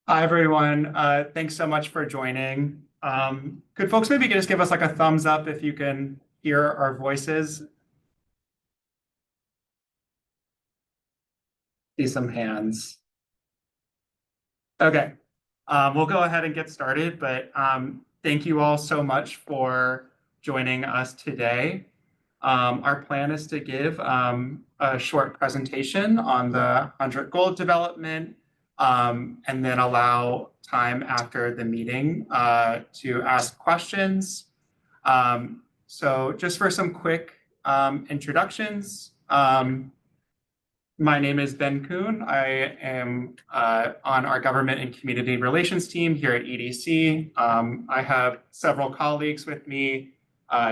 Hi, everyone. Thanks so much for joining. Could folks maybe just give us like a thumbs up if you can hear our voices? See some hands. Okay. We'll go ahead and get started, but thank you all so much for joining us today. Our plan is to give a short presentation on the 100 Gold development, and then allow time after the meeting to ask questions. So just for some quick introductions, my name is Ben Kuhn. I am on our government and community relations team here at EDC. I have several colleagues with me,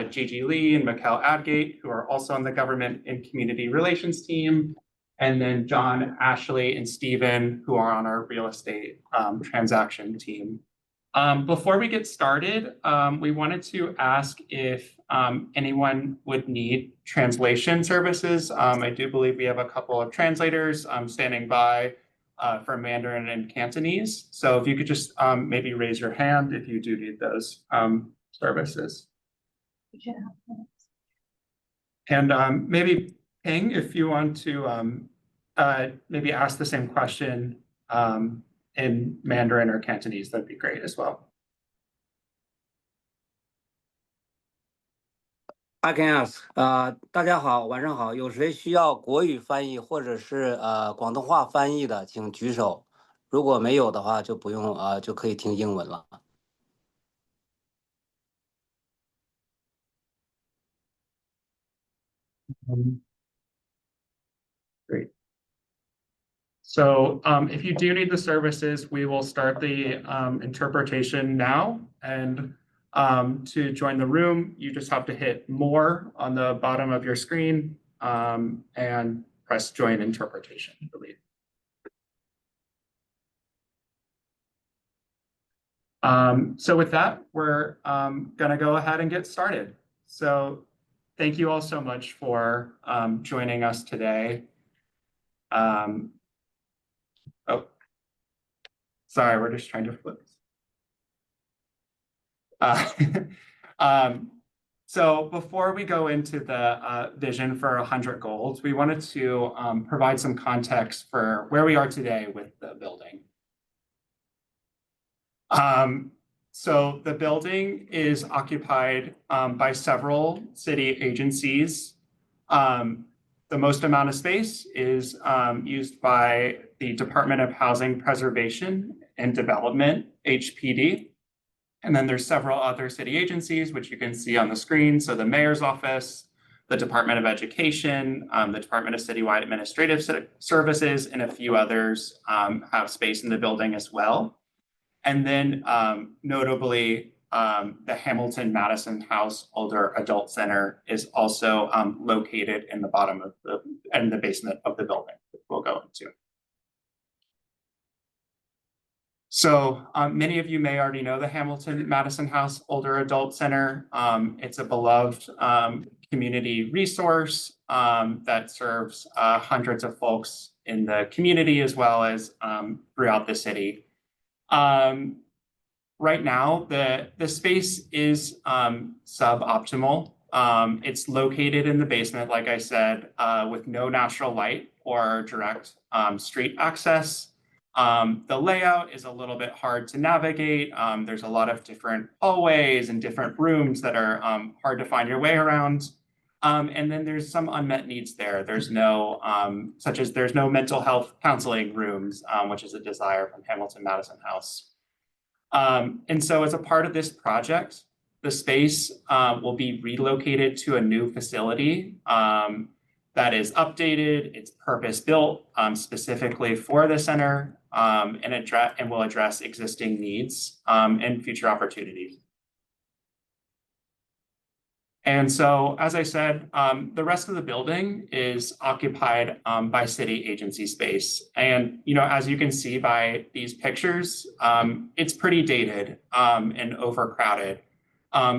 Gigi Lee and Mikkel Adgate, who are also on the government and community relations team, and then John, Ashley, and Stephen, who are on our real estate transaction team. Before we get started, we wanted to ask if anyone would need translation services. I do believe we have a couple of translators standing by for Mandarin and Cantonese. So if you could just maybe raise your hand if you do need those services. And maybe Ping, if you want to maybe ask the same question in Mandarin or Cantonese, that'd be great as well. I can ask. 大家好，晚上好。有谁需要国语翻译或者是广东话翻译的，请举手。如果没有的话，就不用就可以听英文了。Great. So if you do need the services, we will start the interpretation now. And to join the room, you just have to hit more on the bottom of your screen and press join interpretation, I believe. So with that, we're going to go ahead and get started. So thank you all so much for joining us today. Oh, sorry, we're just trying to flip. So before we go into the vision for 100 Gold, we wanted to provide some context for where we are today with the building. So the building is occupied by several city agencies. The most amount of space is used by the Department of Housing Preservation and Development, HPD. And then there's several other city agencies, which you can see on the screen. So the Mayor's Office, the Department of Education, the Department of Citywide Administrative Services, and a few others have space in the building as well. And then notably, the Hamilton Madison House Older Adult Center is also located in the bottom of the basement of the building, which we'll go into. So many of you may already know the Hamilton Madison House Older Adult Center. It's a beloved community resource that serves hundreds of folks in the community as well as throughout the city. Right now, the space is suboptimal. It's located in the basement, like I said, with no natural light or direct street access. The layout is a little bit hard to navigate. There's a lot of different hallways and different rooms that are hard to find your way around. And then there's some unmet needs there. There's no, such as there's no mental health counseling rooms, which is a desire from Hamilton Madison House. And so as a part of this project, the space will be relocated to a new facility that is updated, it's purpose-built specifically for the center, and will address existing needs and future opportunities. And so, as I said, the rest of the building is occupied by city agency space. And, as you can see by these pictures, it's pretty dated and overcrowded.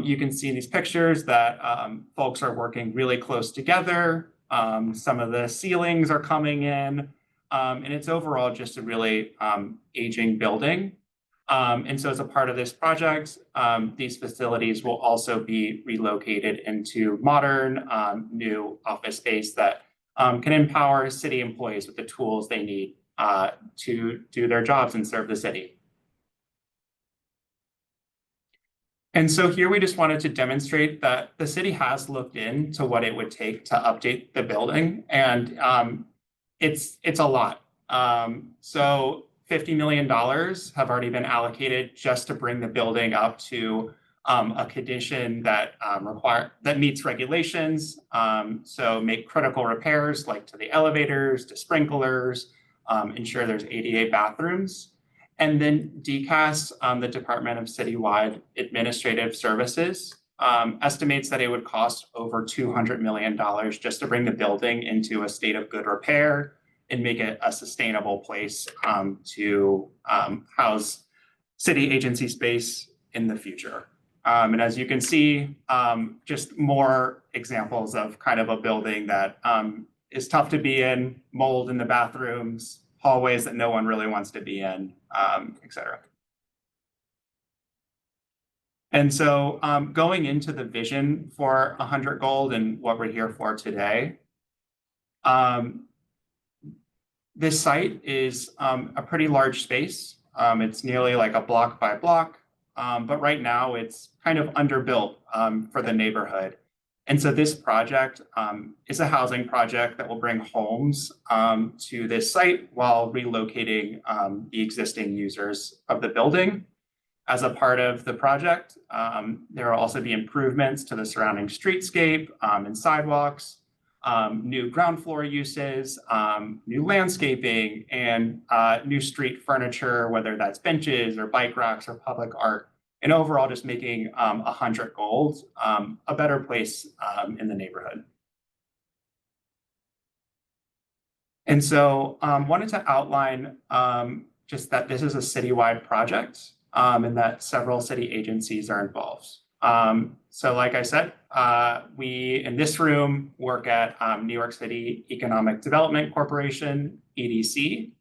You can see in these pictures that folks are working really close together. Some of the ceilings are coming in. and it's overall just a really aging building. And so as a part of this project, these facilities will also be relocated into modern, new office space that can empower city employees with the tools they need to do their jobs and serve the city. And so here we just wanted to demonstrate that the city has looked into what it would take to update the building, and it's a lot. So $50 million have already been allocated just to bring the building up to a condition that that meets regulations. So make critical repairs like to the elevators, to sprinklers, ensure there's ADA bathrooms. And then DCAS, the Department of Citywide Administrative Services, estimates that it would cost over $200 million just to bring the building into a state of good repair and make it a sustainable place to house city agency space in the future. And as you can see, just more examples of kind of a building that is tough to be in, mold in the bathrooms, hallways that no one really wants to be in, et cetera. And so going into the vision for 100 Gold and what we're here for today, this site is a pretty large space. It's nearly like a block by block, but right now it's kind of underbuilt for the neighborhood. And so this project is a housing project that will bring homes to this site while relocating the existing users of the building. As a part of the project, there will also be improvements to the surrounding streetscape and sidewalks, new ground floor uses, new landscaping, and new street furniture, whether that's benches or bike racks or public art. And overall, just making 100 Gold a better place in the neighborhood. And so wanted to outline just that this is a citywide project and that several city agencies are involved. So like I said, we in this room work at New York City Economic Development Corporation, EDC,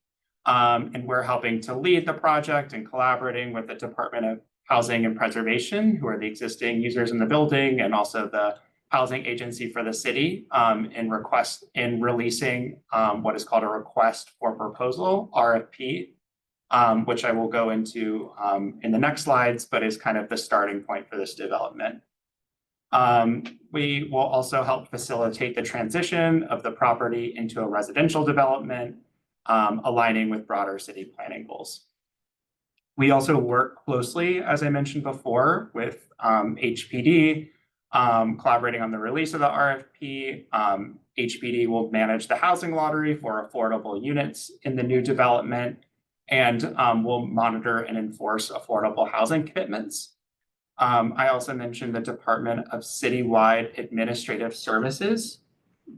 and we're helping to lead the project and collaborating with the Department of Housing and Preservation, who are the existing users in the building, and also the housing agency for the city in releasing what is called a request for proposal, RFP, which I will go into in the next slides, but is kind of the starting point for this development. We will also help facilitate the transition of the property into a residential development, aligning with broader city planning goals. We also work closely, as I mentioned before, with HPD, collaborating on the release of the RFP. HPD will manage the housing lottery for affordable units in the new development and will monitor and enforce affordable housing commitments. I also mentioned the Department of Citywide Administrative Services,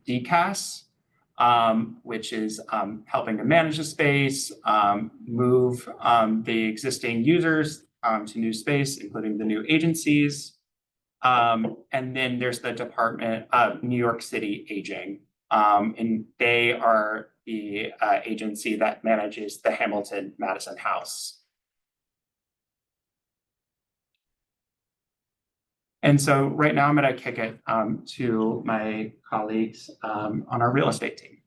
DCAS, which is helping to manage the space, move the existing users to new space, including the new agencies. And then there's the Department of New York City Aging, and they are the agency that manages the Hamilton Madison House. And so right now I'm going to kick it to my colleagues on our real estate team.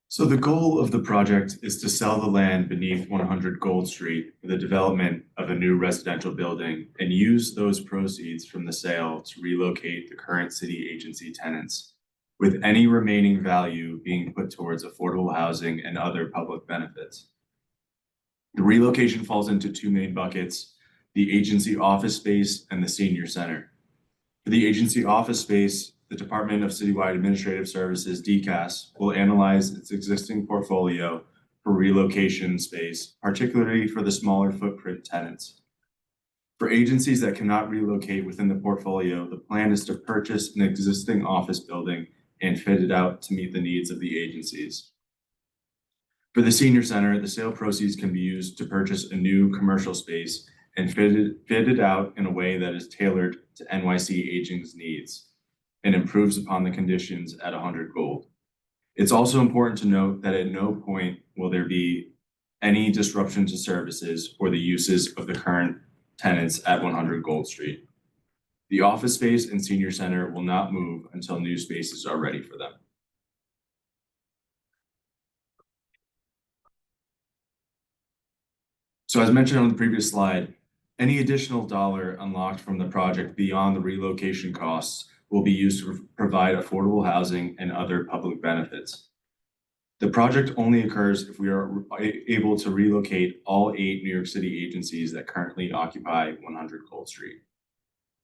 So the goal of the project is to sell the land beneath 100 Gold Street for the development of a new residential building and use those proceeds from the sale to relocate the current city agency tenants, with any remaining value being put towards affordable housing and other public benefits. The relocation falls into two main buckets: the agency office space and the senior center. For the agency office space, the Department of Citywide Administrative Services, DCAS, will analyze its existing portfolio for relocation space, particularly for the smaller footprint tenants. For agencies that cannot relocate within the portfolio, the plan is to purchase an existing office building and fit it out to meet the needs of the agencies. For the senior center, the sale proceeds can be used to purchase a new commercial space and fit it out in a way that is tailored to NYC Aging's needs and improves upon the conditions at 100 Gold. It's also important to note that at no point will there be any disruption to services or the uses of the current tenants at 100 Gold Street. The office space and senior center will not move until new spaces are ready for them. So as mentioned on the previous slide, any additional dollar unlocked from the project beyond the relocation costs will be used to provide affordable housing and other public benefits. The project only occurs if we are able to relocate all 8 New York City agencies that currently occupy 100 Gold Street.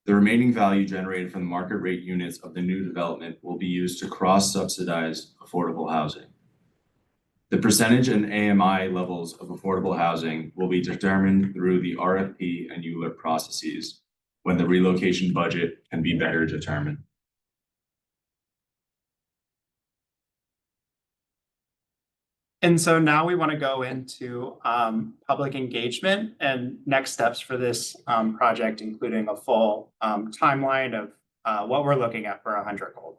The remaining value generated from the market rate units of the new development will be used to cross-subsidize affordable housing. The percentage and AMI levels of affordable housing will be determined through the RFP and ULURP processes when the relocation budget can be better determined. And so now we want to go into public engagement and next steps for this project, including a full timeline of what we're looking at for 100 Gold.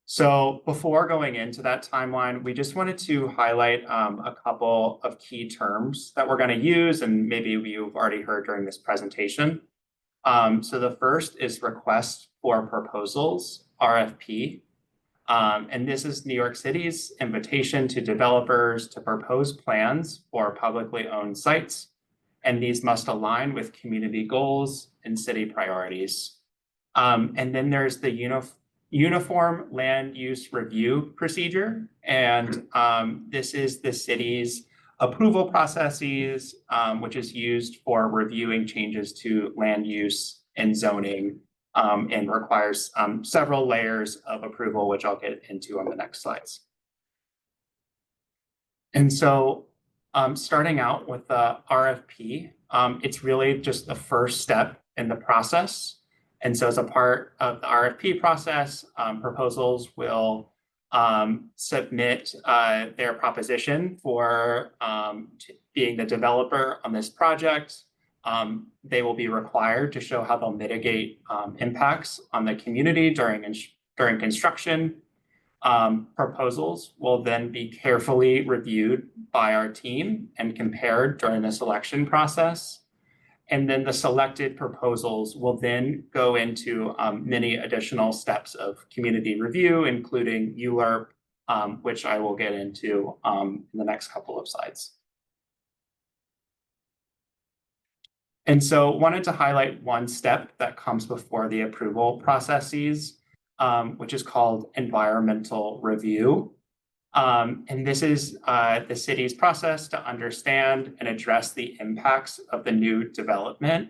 So before going into that timeline, we just wanted to highlight a couple of key terms that we're going to use, and maybe you've already heard during this presentation. So the first is request for proposals, RFP. And this is New York City's invitation to developers to propose plans for publicly owned sites. And these must align with community goals and city priorities. And then there's the Uniform Land Use Review procedure. And this is the city's approval processes, which is used for reviewing changes to land use and zoning, and requires several layers of approval, which I'll get into on the next slides. And so starting out with the RFP, it's really just the first step in the process. And so as a part of the RFP process, proposals will submit their proposition for being the developer on this project. They will be required to show how they'll mitigate impacts on the community during construction. Proposals will then be carefully reviewed by our team and compared during the selection process. And then the selected proposals will then go into many additional steps of community review, including ULURP, which I will get into in the next couple of slides. And so wanted to highlight one step that comes before the approval processes, which is called environmental review. And this is the city's process to understand and address the impacts of the new development.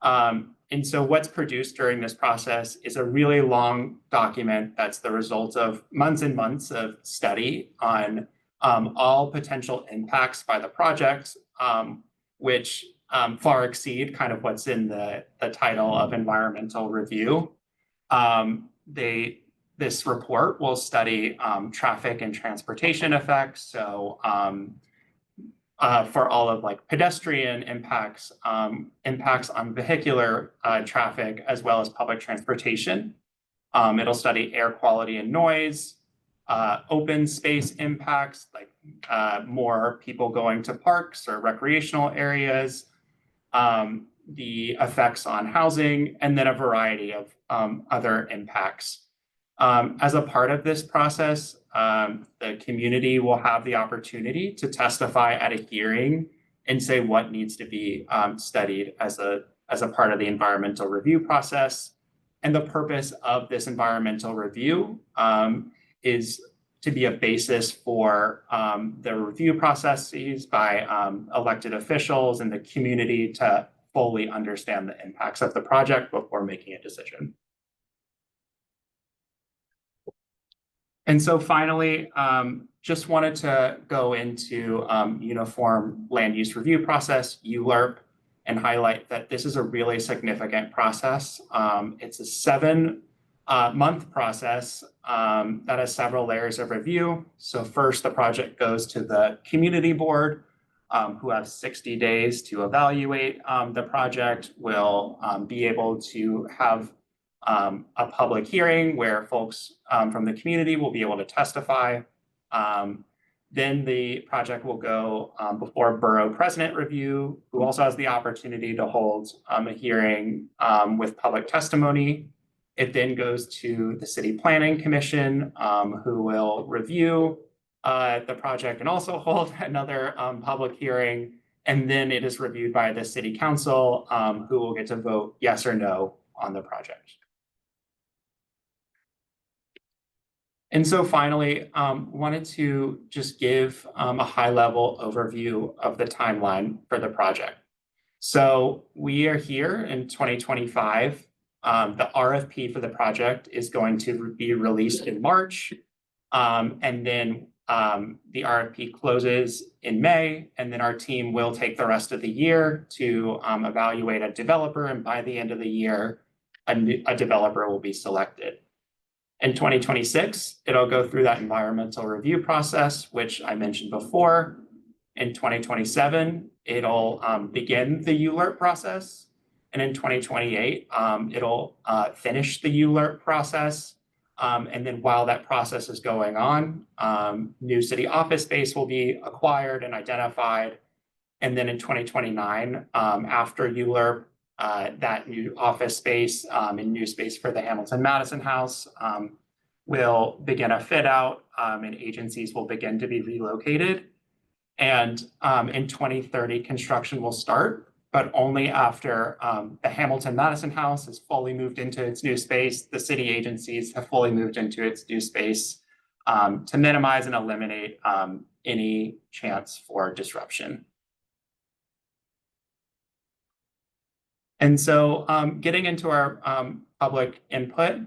And so what's produced during this process is a really long document that's the result of months and months of study on all potential impacts by the project, which far exceed kind of what's in the title of environmental review. This report will study traffic and transportation effects. So for all of like pedestrian impacts, impacts on vehicular traffic, as well as public transportation. It'll study air quality and noise, open space impacts, like more people going to parks or recreational areas, the effects on housing, and then a variety of other impacts. As a part of this process, the community will have the opportunity to testify at a hearing and say what needs to be studied as a part of the environmental review process. And the purpose of this environmental review is to be a basis for the review processes by elected officials and the community to fully understand the impacts of the project before making a decision. And so finally, just wanted to go into Uniform Land Use Review process, ULURP, and highlight that this is a really significant process. It's a 7-month process that has several layers of review. So first, the project goes to the community board, who have 60 days to evaluate the project, will be able to have a public hearing where folks from the community will be able to testify. Then the project will go before Borough President Review, who also has the opportunity to hold a hearing with public testimony. It then goes to the City Planning Commission, who will review the project and also hold another public hearing. And then it is reviewed by the City Council, who will get to vote yes or no on the project. And so finally, wanted to just give a high-level overview of the timeline for the project. So we are here in 2025. The RFP for the project is going to be released in March. And then the RFP closes in May, and then our team will take the rest of the year to evaluate a developer, and by the end of the year, a developer will be selected. In 2026, it'll go through that environmental review process, which I mentioned before. In 2027, it'll begin the ULURP process. And in 2028, it'll finish the ULURP process. And then while that process is going on, new city office space will be acquired and identified. And then in 2029, after ULURP, that new office space and new space for the Hamilton Madison House will begin a fit out, and agencies will begin to be relocated. And in 2030, construction will start, but only after the Hamilton Madison House is fully moved into its new space. The city agencies have fully moved into its new space to minimize and eliminate any chance for disruption. And so getting into our public input,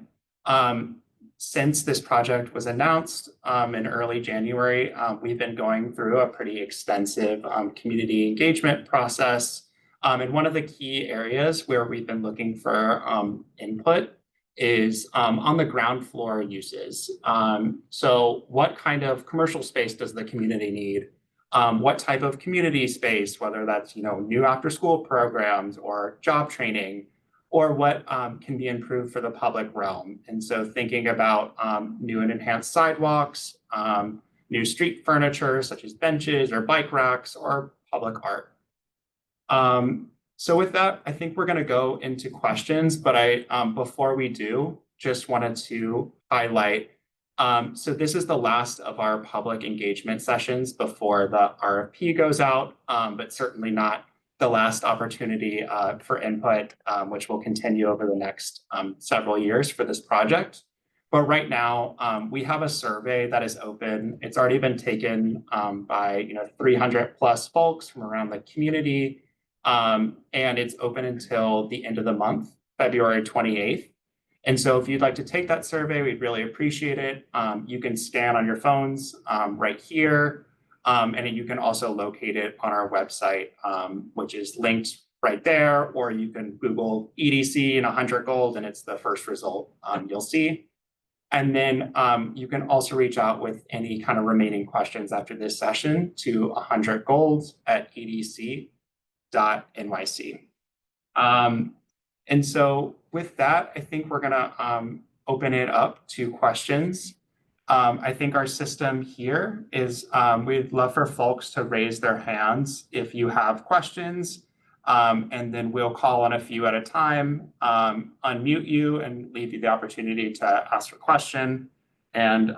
since this project was announced in early January, we've been going through a pretty extensive community engagement process. And one of the key areas where we've been looking for input is on the ground floor uses. So what kind of commercial space does the community need? What type of community space, whether that's new after school programs or job training, or what can be improved for the public realm. And so thinking about new and enhanced sidewalks, new street furniture such as benches or bike racks or public art. So with that, I think we're going to go into questions, but before we do, just wanted to highlight. So this is the last of our public engagement sessions before the RFP goes out, but certainly not the last opportunity for input, which will continue over the next several years for this project. But right now, we have a survey that is open. It's already been taken by 300 plus folks from around the community, and it's open until the end of the month, February 28th. And so if you'd like to take that survey, we'd really appreciate it. You can scan on your phones right here. And you can also locate it on our website, which is linked right there, or you can Google EDC and 100 gold, and it's the first result you'll see. And then you can also reach out with any kind of remaining questions after this session to 100gold@edc.nyc. And so with that, I think we're gonna open it up to questions. I think our system here is we'd love for folks to raise their hands if you have questions, and then we'll call on a few at a time, unmute you and leave you the opportunity to ask a question. And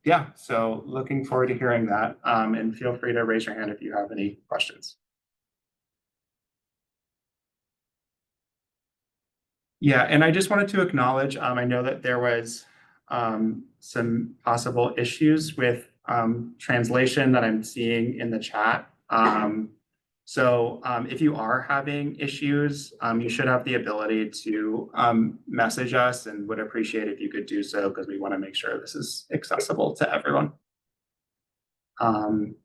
yeah, so looking forward to hearing that, and feel free to raise your hand if you have any questions. Yeah, and I just wanted to acknowledge, I know that there was some possible issues with translation that I'm seeing in the chat. So if you are having issues, you should have the ability to message us, and would appreciate if you could do so, because we want to make sure this is accessible to everyone. And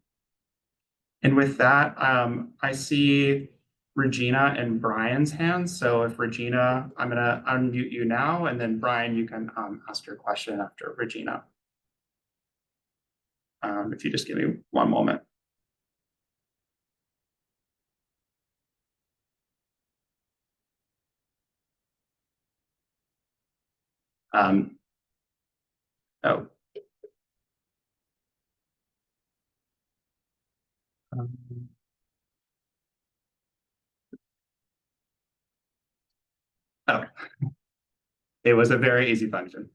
with that, I see Regina and Brian's hands. So if Regina, I'm gonna unmute you now, and then Brian, you can ask your question after Regina. If you just give me one moment. Um, oh. Oh, it was a very easy function.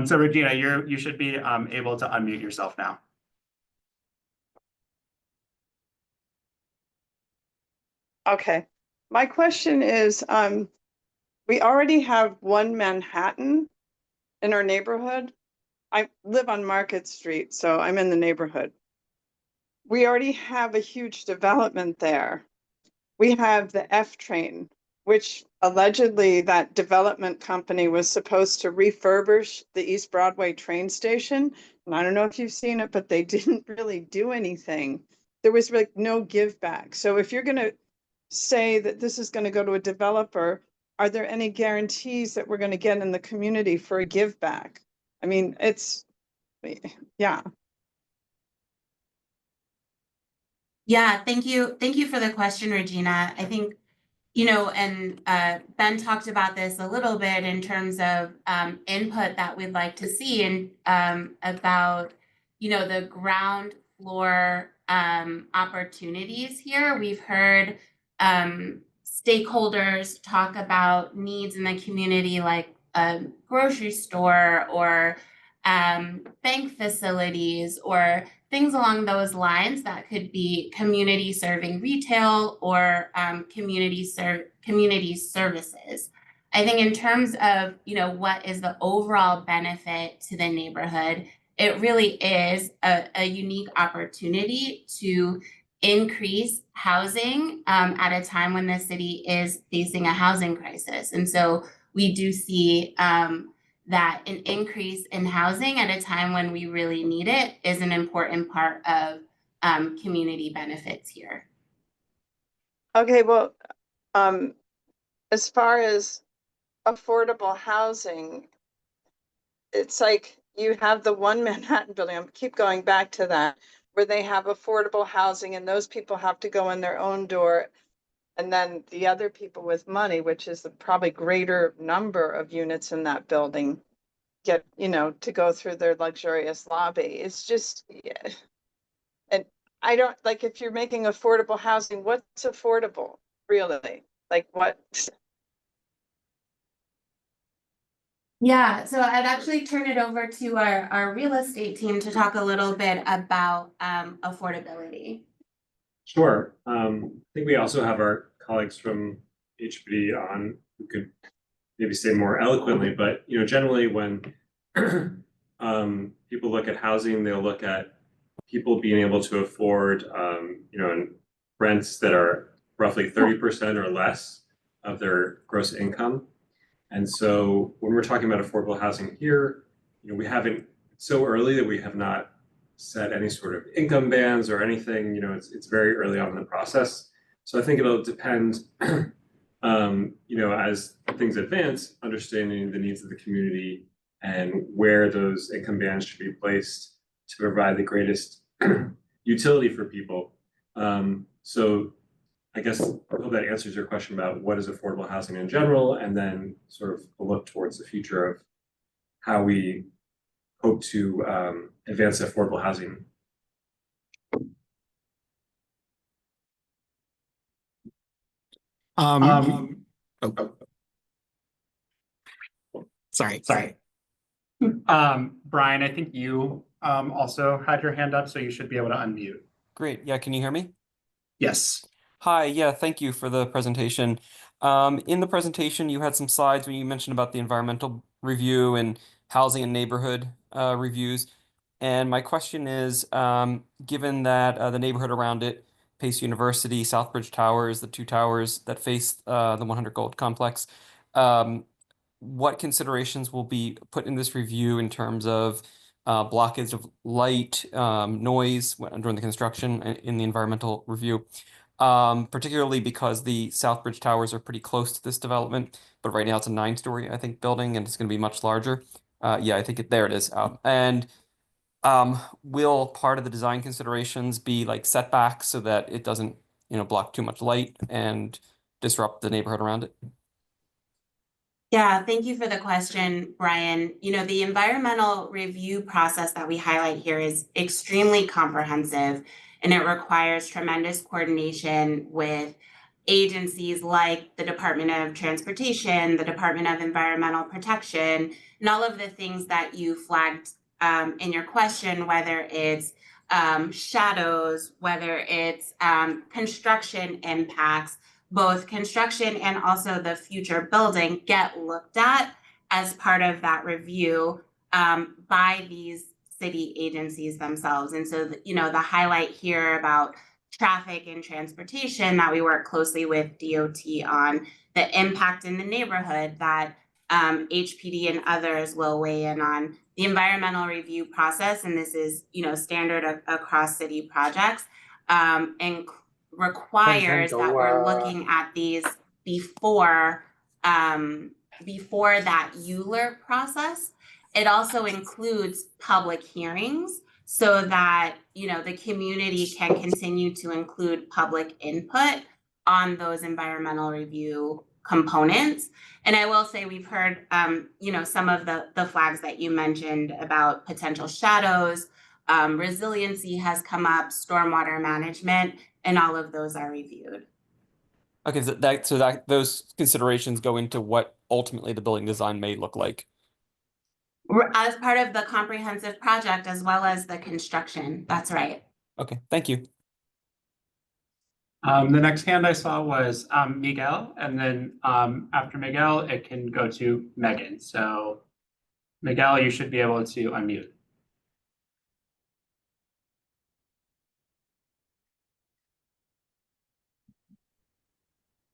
So Regina, you should be able to unmute yourself now. Okay, my question is, we already have one Manhattan in our neighborhood. I live on Market Street, so I'm in the neighborhood. We already have a huge development there. We have the F train, which allegedly that development company was supposed to refurbish the East Broadway train station. And I don't know if you've seen it, but they didn't really do anything. There was like no give back. So if you're gonna say that this is gonna go to a developer, are there any guarantees that we're gonna get in the community for a give back? I mean, yeah. Yeah, thank you. Thank you for the question, Regina. I think, and Ben talked about this a little bit in terms of input that we'd like to see and about, the ground floor opportunities here. We've heard stakeholders talk about needs in the community like a grocery store or bank facilities or things along those lines that could be community serving retail or community services. I think in terms of, what is the overall benefit to the neighborhood, it really is a unique opportunity to increase housing at a time when the city is facing a housing crisis. And so we do see that an increase in housing at a time when we really need it is an important part of community benefits here. Okay, well, as far as affordable housing, it's like you have the one Manhattan building, I keep going back to that, where they have affordable housing and those people have to go in their own door. And then the other people with money, which is the probably greater number of units in that building, get, to go through their luxurious lobby. It's just, yeah. And I don't, like, if you're making affordable housing, what's affordable, really? Like what? Yeah, so I'd actually turn it over to our real estate team to talk a little bit about affordability. Sure. I think we also have our colleagues from HPD on who could maybe say more eloquently, but generally when people look at housing, they'll look at people being able to afford and rents that are roughly 30% or less of their gross income. And so when we're talking about affordable housing here, we haven't, it's so early that we have not set any sort of income bands or anything. It's very early on in the process. So I think it'll depend, as things advance, understanding the needs of the community and where those income bands should be placed to provide the greatest utility for people. So I guess I hope that answers your question about what is affordable housing in general, and then sort of a look towards the future of how we hope to advance affordable housing. Sorry. Brian, I think you also had your hand up, so you should be able to unmute. Great. Yeah, can you hear me? Yes. Hi, yeah, thank you for the presentation. In the presentation, you had some slides where you mentioned about the environmental review and housing and neighborhood reviews. And my question is, given that the neighborhood around it, Pace University, Southbridge Towers, the two towers that face the 100 Gold complex, what considerations will be put in this review in terms of blockage of light, noise during the construction in the environmental review? Particularly because the Southbridge Towers are pretty close to this development, but right now it's a 9-story, I think, building, and it's going to be much larger. Yeah, I think there it is. Will part of the design considerations be like setbacks so that it doesn't, block too much light and disrupt the neighborhood around it? Yeah, thank you for the question, Brian. You know, the environmental review process that we highlight here is extremely comprehensive, and it requires tremendous coordination with agencies like the Department of Transportation, the Department of Environmental Protection, and all of the things that you flagged in your question, whether it's shadows, whether it's construction impacts. Both construction and also the future building get looked at as part of that review by these city agencies themselves. And so, you know, the highlight here about traffic and transportation that we work closely with DOT on, the impact in the neighborhood that HPD and others will weigh in on, the environmental review process, and this is, you know, standard across city projects, and requires that we're looking at these before that ULURP process. It also includes public hearings so that, you know, the community can continue to include public input on those environmental review components. And I will say we've heard, you know, some of the flags that you mentioned about potential shadows, resiliency has come up, stormwater management, and all of those are reviewed. Okay, so that those considerations go into what ultimately the building design may look like. As part of the comprehensive project as well as the construction, that's right. Okay, thank you. The next hand I saw was Miguel, and then after Miguel, it can go to Megan. So Miguel, you should be able to unmute.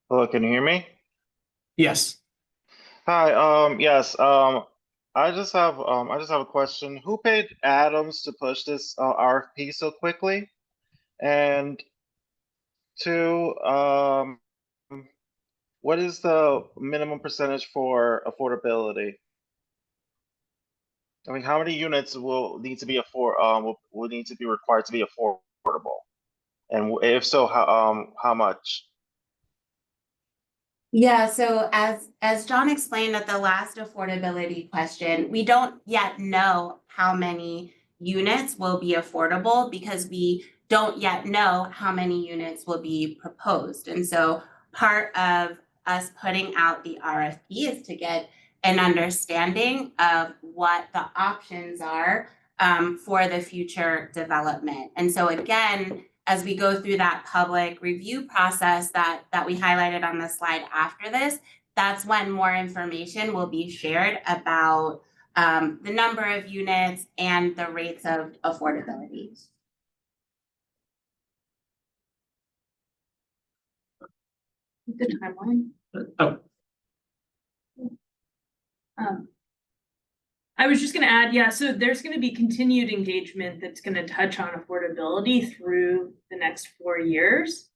Hello, can you hear me? Yes. Hi, yes, I just have a question. Who paid Adams to push this RFP so quickly? And two, what is the minimum percentage for affordability? I mean, how many units will need to be will need to be required to be affordable? And if so, how much? Yeah, so as John explained at the last affordability question, we don't yet know how many units will be affordable because we don't yet know how many units will be proposed. And so part of us putting out the RFP is to get an understanding of what the options are for the future development. And so again, as we go through that public review process that we highlighted on the slide after this, that's when more information will be shared about the number of units and the rates of affordability. The timeline. Oh, I was just going to add, yeah, so there's going to be continued engagement that's going to touch on affordability through the next 4 years.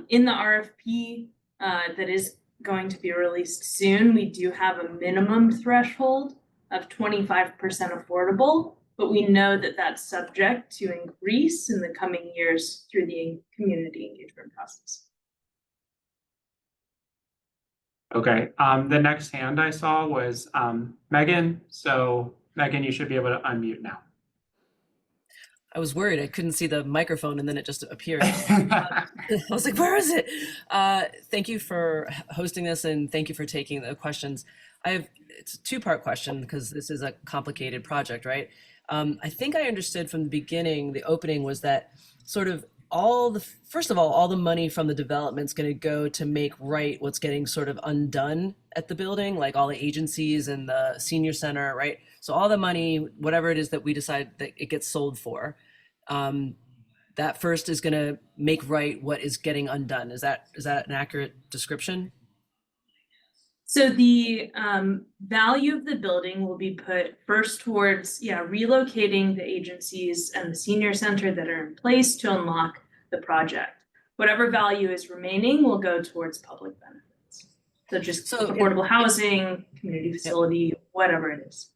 In the RFP that is going to be released soon, we do have a minimum threshold of 25% affordable, but we know that that's subject to increase in the coming years through the community engagement process. okay. The next hand I saw was Megan. So Megan, you should be able to unmute now. I was worried. I couldn't see the microphone and then it just appeared. I was like, where is it? Thank you for hosting this and thank you for taking the questions. It's a two-part question because this is a complicated project, right? I think I understood from the beginning, the opening was that sort of first of all the money from the development's going to go to make right what's getting sort of undone at the building, like all the agencies and the senior center, right? So all the money, whatever it is that we decide that it gets sold for, that first is going to make right what is getting undone. Is that an accurate description? So the value of the building will be put first towards, relocating the agencies and the senior center that are in place to unlock the project. Whatever value is remaining will go towards public benefits. So just affordable housing, community facility, whatever it is.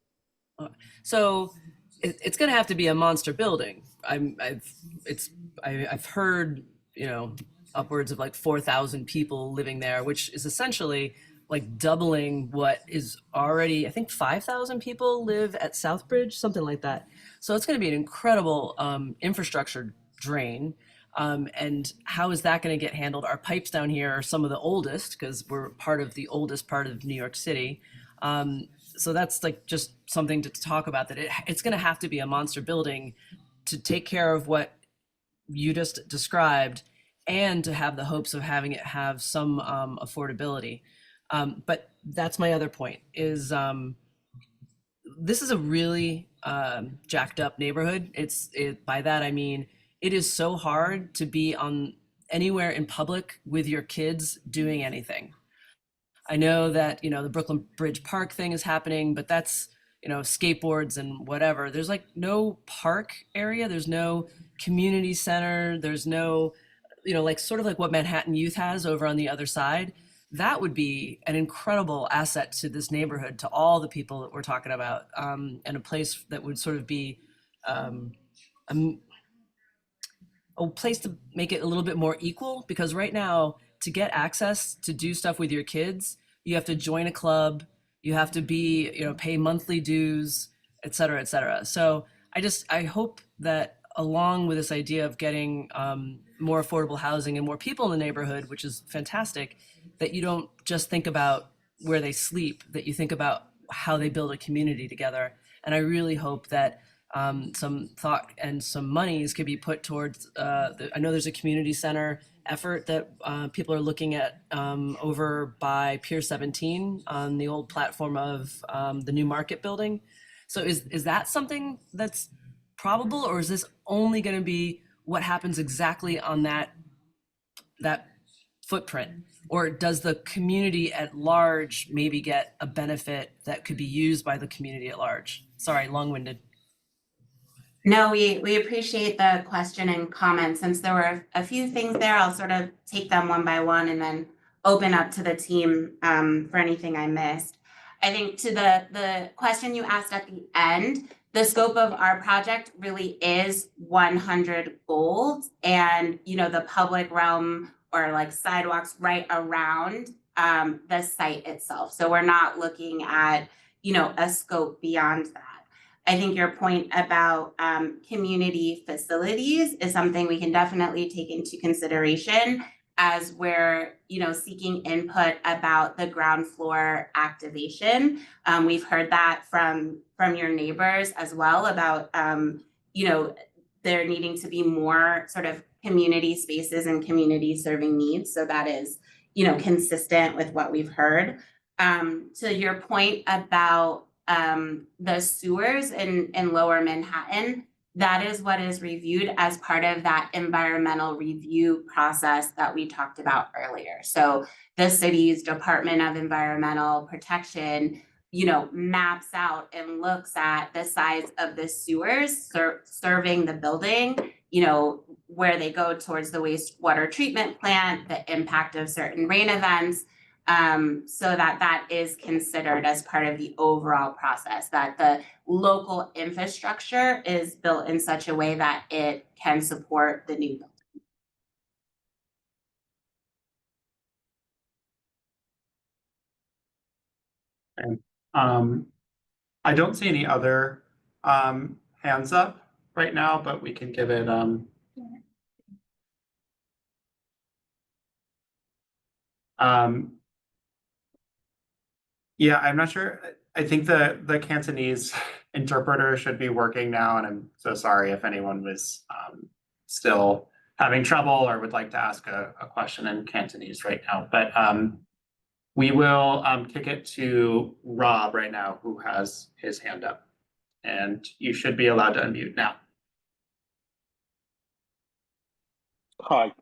So it's going to have to be a monster building. I've heard, upwards of like 4,000 people living there, which is essentially like doubling what is already, I think 5,000 people live at Southbridge, something like that. So it's going to be an incredible infrastructure drain. And how is that going to get handled? Our pipes down here are some of the oldest because we're part of the oldest part of New York City. So that's like just something to talk about, that it's going to have to be a monster building to take care of what you just described and to have the hopes of having it have some affordability. But that's my other point is this is a really jacked up neighborhood. By that, I mean, it is so hard to be on anywhere in public with your kids doing anything. I know that, you know, the Brooklyn Bridge Park thing is happening, but that's, you know, skateboards and whatever. There's like no park area. There's no community center. There's no, you know, like sort of like what Manhattan Youth has over on the other side. That would be an incredible asset to this neighborhood, to all the people that we're talking about, and a place that would sort of be a place to make it a little bit more equal, because right now, to get access to do stuff with your kids, you have to join a club, you have to be, you know, pay monthly dues, et cetera, et cetera. So I hope that along with this idea of getting more affordable housing and more people in the neighborhood, which is fantastic, that you don't just think about where they sleep, that you think about how they build a community together. And I really hope that some thought and some monies could be put towards, I know there's a community center effort that people are looking at over by Pier 17 on the old platform of the New Market building. So is that something that's probable, or is this only going to be what happens exactly on that footprint? Or does the community at large maybe get a benefit that could be used by the community at large? Sorry, long-winded. No, we appreciate the question and comment. Since there were a few things there, I'll sort of take them one by one and then open up to the team for anything I missed. I think to the question you asked at the end, the scope of our project really is 100 gold, and, you know, the public realm or like sidewalks right around the site itself. So we're not looking at, you know, a scope beyond that. I think your point about community facilities is something we can definitely take into consideration as we're, you know, seeking input about the ground floor activation. We've heard that from your neighbors as well about, you know, there needing to be more sort of community spaces and community serving needs. So that is, you know, consistent with what we've heard. To your point about the sewers in Lower Manhattan, that is what is reviewed as part of that environmental review process that we talked about earlier. So the city's Department of Environmental Protection, you know, maps out and looks at the size of the sewers serving the building, you know, where they go towards the wastewater treatment plant, the impact of certain rain events, so that is considered as part of the overall process, that the local infrastructure is built in such a way that it can support the new building. Okay. I don't see any other hands up right now, but we can give it yeah, I'm not sure. I think the Cantonese interpreter should be working now, and I'm so sorry if anyone was still having trouble or would like to ask a question in Cantonese right now. But we will kick it to Rob right now, who has his hand up, and you should be allowed to unmute now. Hi,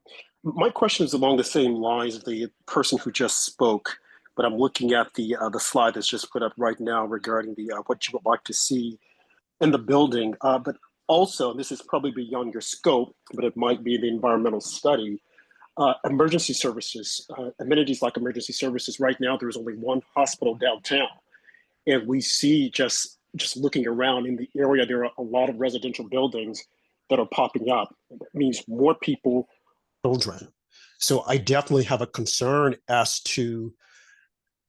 my question is along the same lines of the person who just spoke, but I'm looking at the slide that's just put up right now regarding the what you would like to see in the building. But also, this is probably beyond your scope, but it might be the environmental study. Emergency services, amenities like emergency services. Right now, there's only one hospital downtown, and we see just looking around in the area, there are a lot of residential buildings that are popping up. That means more people, children. So I definitely have a concern as to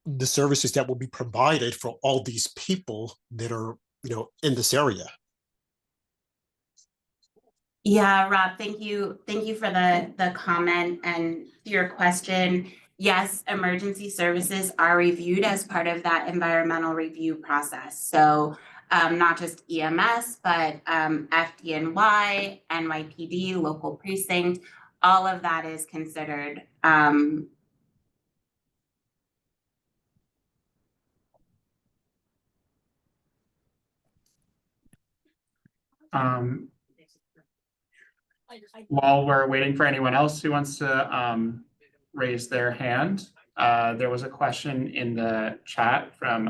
the services that will be provided for all these people that are, in this area. Yeah, Rob, thank you. Thank you for the comment and your question. Yes, emergency services are reviewed as part of that environmental review process. So not just EMS, but FDNY, NYPD, local precinct, all of that is considered. While we're waiting for anyone else who wants to raise their hand, there was a question in the chat from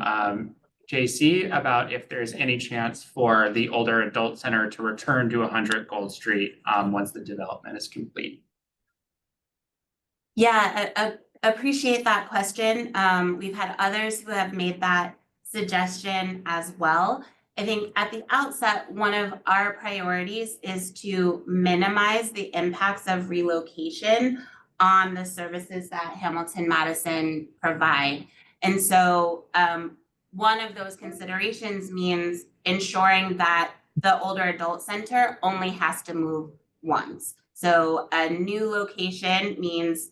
JC about if there's any chance for the older adult center to return to 100 Gold Street once the development is complete. Yeah, appreciate that question. We've had others who have made that suggestion as well. I think at the outset, one of our priorities is to minimize the impacts of relocation on the services that Hamilton Madison provide. And so one of those considerations means ensuring that the older adult center only has to move once. So a new location means,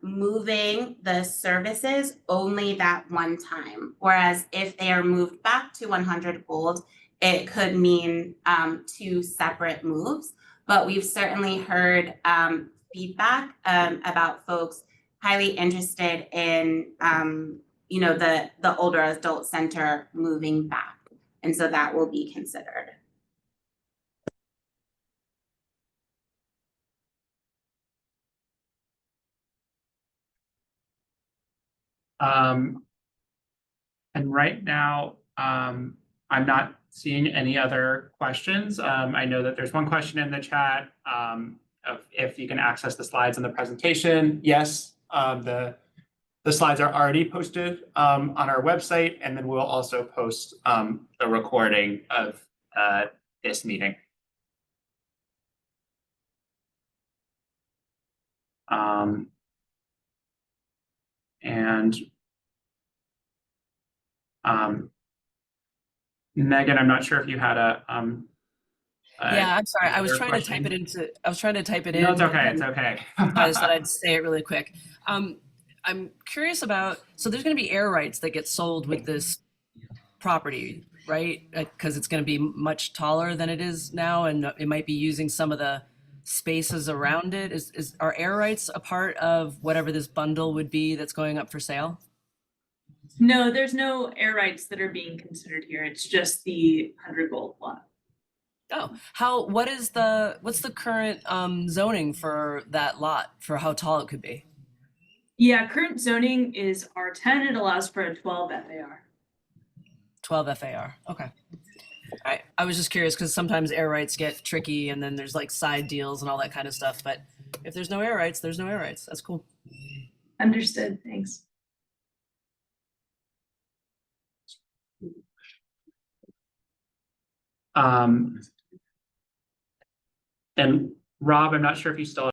moving the services only that one time. Whereas if they are moved back to 100 Gold, it could mean 2 separate moves. But we've certainly heard feedback about folks highly interested in, the older adult center moving back. And so that will be considered. And right now, I'm not seeing any other questions. I know that there's one question in the chat of if you can access the slides in the presentation. Yes, the slides are already posted on our website, and then we'll also post the recording of this meeting. Megan, I'm not sure if you had a Yeah, I'm sorry. I was another trying to type it question. into. I was trying to type it in. No, it's okay. It's okay. I just thought I'd say it really quick. I'm curious about. So there's going to be air rights that get sold with this property, right? Because it's going to be much taller than it is now, and it might be using some of the spaces around it. Are air rights a part of whatever this bundle would be that's going up for sale? No, there's no air rights that are being considered here. It's just the 100 Gold lot. Oh, what's the current zoning for that lot for how tall it could be? Yeah, current zoning is R10. It allows for a 12 FAR. 12 FAR. Okay. I was just curious because sometimes air rights get tricky and then there's like side deals and all that kind of stuff. But if there's no air rights, there's no air rights. That's cool. Understood. Thanks. And Rob, I'm not sure if you still